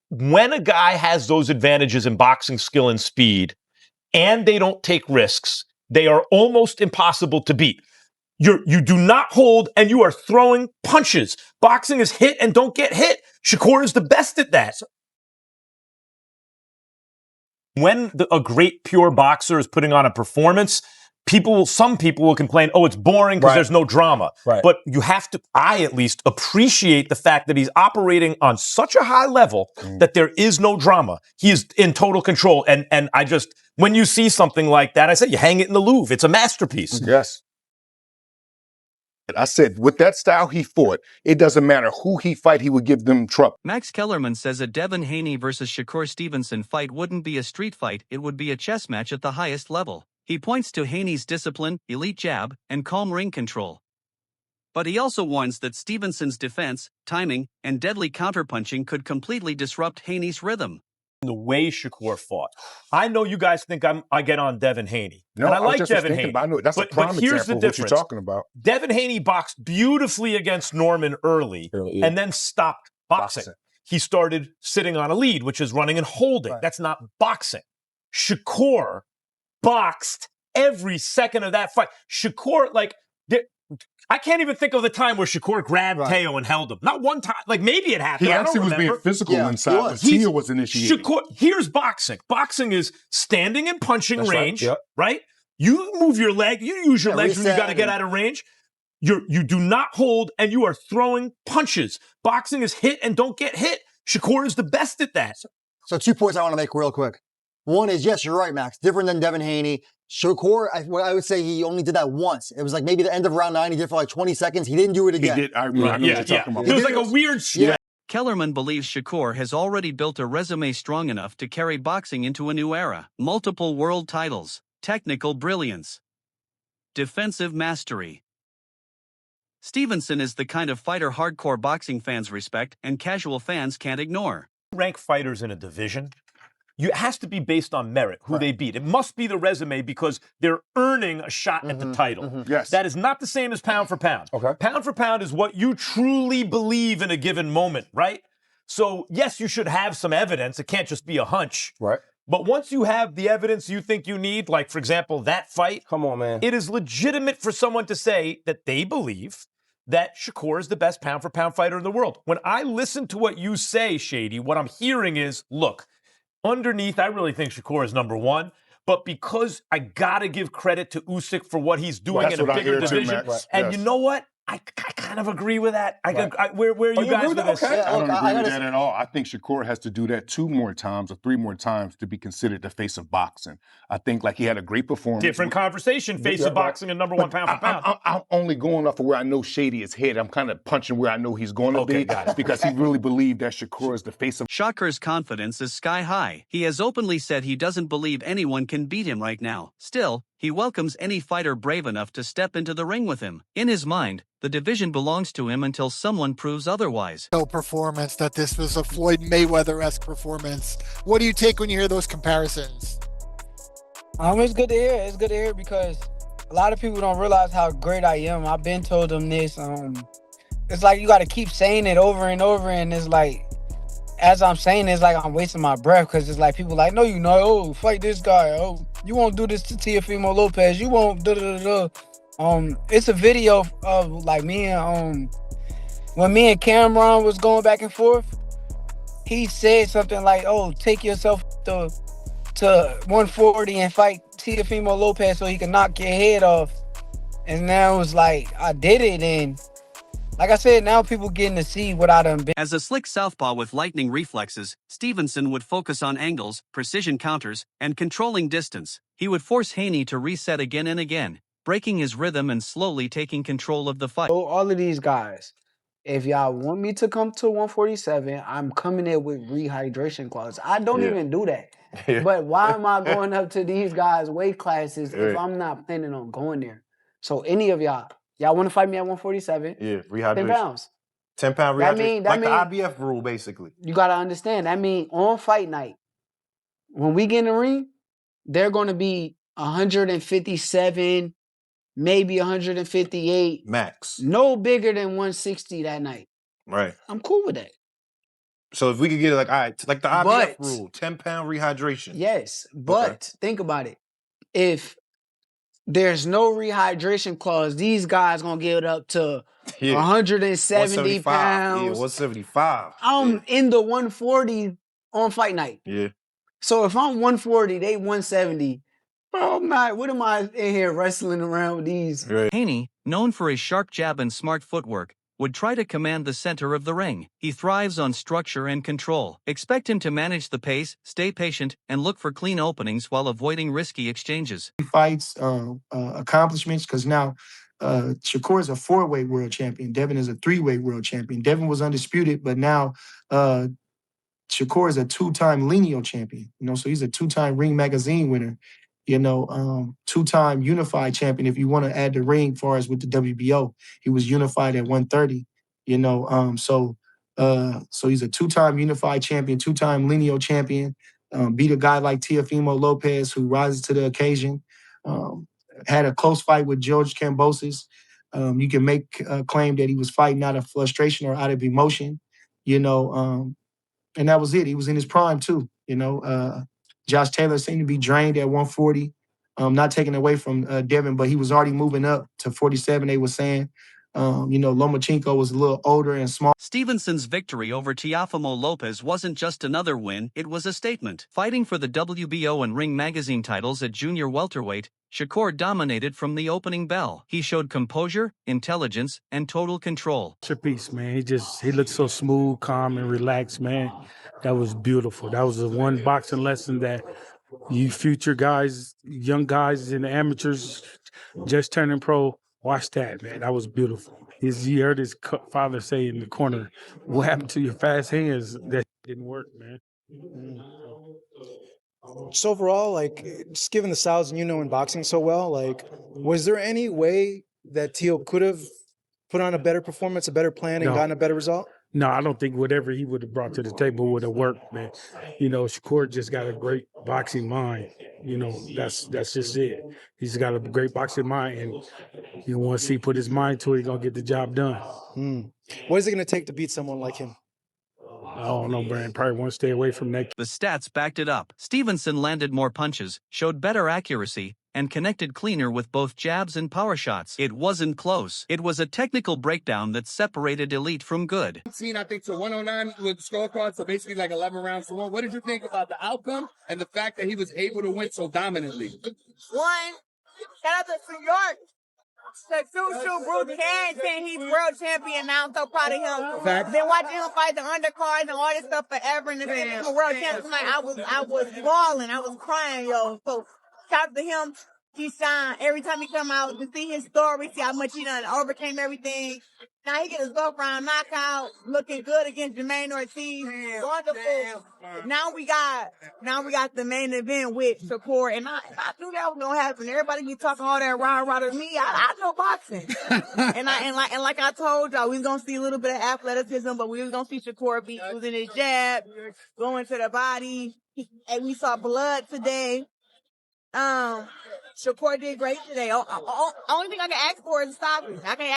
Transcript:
when a guy has those advantages in boxing skill and speed, and they don't take risks, they are almost impossible to beat. You do not hold, and you are throwing punches. Boxing is hit and don't get hit. Shakur is the best at that. When a great pure boxer is putting on a performance, some people will complain, oh, it's boring because there's no drama. Right. But you have to, I at least, appreciate the fact that he's operating on such a high level that there is no drama. He is in total control. And I just, when you see something like that, I say you hang it in the Louvre. It's a masterpiece. Yes. I said, with that style he fought, it doesn't matter who he fight, he would give them trouble. Max Kellerman says a Devin Haney versus Shakur Stevenson fight wouldn't be a street fight, it would be a chess match at the highest level. He points to Haney's discipline, elite jab, and calm ring control. But he also warns that Stevenson's defense, timing, and deadly counterpunching could completely disrupt Haney's rhythm. The way Shakur fought. I know you guys think I get on Devin Haney. No, and I was like just Devin thinking Haney. about it. That's a prime here's example the of what difference. you're talking about. Devin Haney boxed beautifully against Norman early and then stopped boxing. He started sitting on a lead, which is running and holding. Right. That's not boxing. Shakur boxed every second of that fight. Shakur, I can't even think of the time where Shakur grabbed Teo and held him. Not one time. Like, maybe it happened. He I don't actually was remember. being physical inside, but Teo was initiating. Here's boxing. Boxing is standing and punching range, right? You move your leg. You use your legs when you got to get out of range. You do not hold, and you are throwing punches. Boxing is hit and don't get hit. Shakur is the best at that. So 2 points I want to make real quick. One is, yes, you're right, Max. Different than Devin Haney. Shakur, I would say he only did that once. It was like maybe the end of round 9. He did for like 20 seconds. He didn't do it again. He did. I remember what you're talking about. It was like a weird stretch. Kellerman believes Shakur has already built a resume strong enough to carry boxing into a new era. Multiple world titles, technical brilliance, defensive mastery. Stevenson is the kind of fighter hardcore boxing fans respect and casual fans can't ignore. Rank fighters in a division. It has to be based on merit, who they beat. It must be the resume because they're earning a shot at the title. Yes. That is not the same as pound for pound. Okay. Pound for pound is what you truly believe in a given moment, right? So, yes, you should have some evidence. It can't just be a hunch. Right. But once you have the evidence you think you need, like, for example, that fight, Come on, man. it is legitimate for someone to say that they believe that Shakur is the best pound for pound fighter in the world. When I listen to what you say, Shady, what I'm hearing is, look, underneath, I really think Shakur is number one. But because I got to give credit to Usyk for what he's doing in a bigger division. And you know what? I kind of agree with that. Where are you guys with this? I don't agree with that at all. I think Shakur has to do that 2 more times or 3 more times to be considered the face of boxing. I think he had a great performance. Different conversation, face of boxing and number one pound for pound. I'm only going off of where I know Shady is headed. I'm kind of punching where I know he's going to be because he really believed that Shakur is the face of. Shakur's confidence is sky high. He has openly said he doesn't believe anyone can beat him right now. Still, he welcomes any fighter brave enough to step into the ring with him. In his mind, the division belongs to him until someone proves otherwise. No performance, that this was a Floyd Mayweather-esque performance. What do you take when you hear those comparisons? It's good to hear. It's good to hear because a lot of people don't realize how great I am. I've been told them this. It's like you got to keep saying it over and over, and it's like, as I'm saying, it's like I'm wasting my breath because it's like people like, no, you know, oh, fight this guy. Oh, you won't do this to Teofimo Lopez. You won't da-da-da-da. It's a video of like me and when me and Cameron was going back and forth, he said something like, oh, take yourself to 140 and fight Teofimo Lopez so he can knock your head off. And now it was like, I did it, and like I said, now people getting to see what I done been. As a slick southpaw with lightning reflexes, Stevenson would focus on angles, precision counters, and controlling distance. He would force Haney to reset again and again, breaking his rhythm and slowly taking control of the fight. So all of these guys, if y'all want me to come to 147, I'm coming in with rehydration clause. I don't even do that. But why am I going up to these guys' weight classes if I'm not planning on going there? So any of y'all want to fight me at 147? Yeah, rehydration. 10 pounds. 10-pound rehydration. That like the IBF rule, basically. You got to understand. That means on fight night, when we get in the ring, they're going to be 157, maybe 158. Max. No bigger than 160 that night. Right. I'm cool with that. So if we could get it like, all right, like the IBF But- rule, 10-pound rehydration. Yes, but think about it. If there's no rehydration clause, these guys gonna get up to 170 pounds. Yeah, 175. I'm in the 140 on fight night. Yeah. So if I'm 140, they 170. Bro, what am I in here wrestling around with these? Right. Haney, known for his sharp jab and smart footwork, would try to command the center of the ring. He thrives on structure and control. Expect him to manage the pace, stay patient, and look for clean openings while avoiding risky exchanges. Fights, accomplishments, because now Shakur is a 4-weight world champion. Devin is a 3-weight world champion. Devin was undisputed, but now Shakur is a 2-time lineal champion. So he's a 2-time Ring Magazine winner. 2-time unified champion. If you want to add the ring, far as with the WBO, he was unified at 130. So he's a 2-time unified champion, 2-time lineal champion. Beat a guy like Teofimo Lopez, who rises to the occasion. Had a close fight with George Kambosos. You can make a claim that he was fighting out of frustration or out of emotion. And that was it. He was in his prime too. Josh Taylor seemed to be drained at 140. Not taking away from Devin, but he was already moving up to 47, they were saying. Lomachenko was a little older and small. Stevenson's victory over Teofimo Lopez wasn't just another win, it was a statement. Fighting for the WBO and Ring Magazine titles at junior welterweight, Shakur dominated from the opening bell. He showed composure, intelligence, and total control. Piece, man. He looked so smooth, calm, and relaxed, man. That was beautiful. That was the one boxing lesson that you future guys, young guys and amateurs just turning pro, watch that, man. That was beautiful. You heard his father say in the corner, what happened to your fast hands? That didn't work, man. So overall, just given the styles in boxing so well, was there any way that Teo could have put on a better performance, a better plan, and gotten a better result? No, I don't think whatever he would have brought to the table would have worked, man. Shakur just got a great boxing mind. That's just it. He's got a great boxing mind, and once he put his mind to it, he's gonna get the job done. What is it gonna take to beat someone like him? I don't know, Brian. Probably want to stay away from that. The stats backed it up. Stevenson landed more punches, showed better accuracy, and connected cleaner with both jabs and power shots. It wasn't close. It was a technical breakdown that separated elite from good. I think to 109 with the scorecard, so basically like 11 rounds to 1. What did you think about the outcome and the fact that he was able to win so dominantly? One, shout out to New York. The Shushu Bruce Carrington, he's world champion now. I'm so proud of him. Fact. Been watching him fight the undercards and all this stuff forever, and the world champion tonight. I was bawling, I was crying, yo. So shout out to him. He signed every time he come out to see his story, see how much he done overcame everything. Now he get his 12th round knockout, looking good against Jermaine Ortiz. Wonderful. Now we got the main event with Shakur, and I knew that was gonna happen. Everybody be talking all that rah to me. I know boxing, and like I told y'all, we was gonna see a little bit of athleticism, but we was gonna see Shakur be using his jab, going to the body, and we saw blood today. Shakur did great today. Only thing I can ask for is stopping. I can't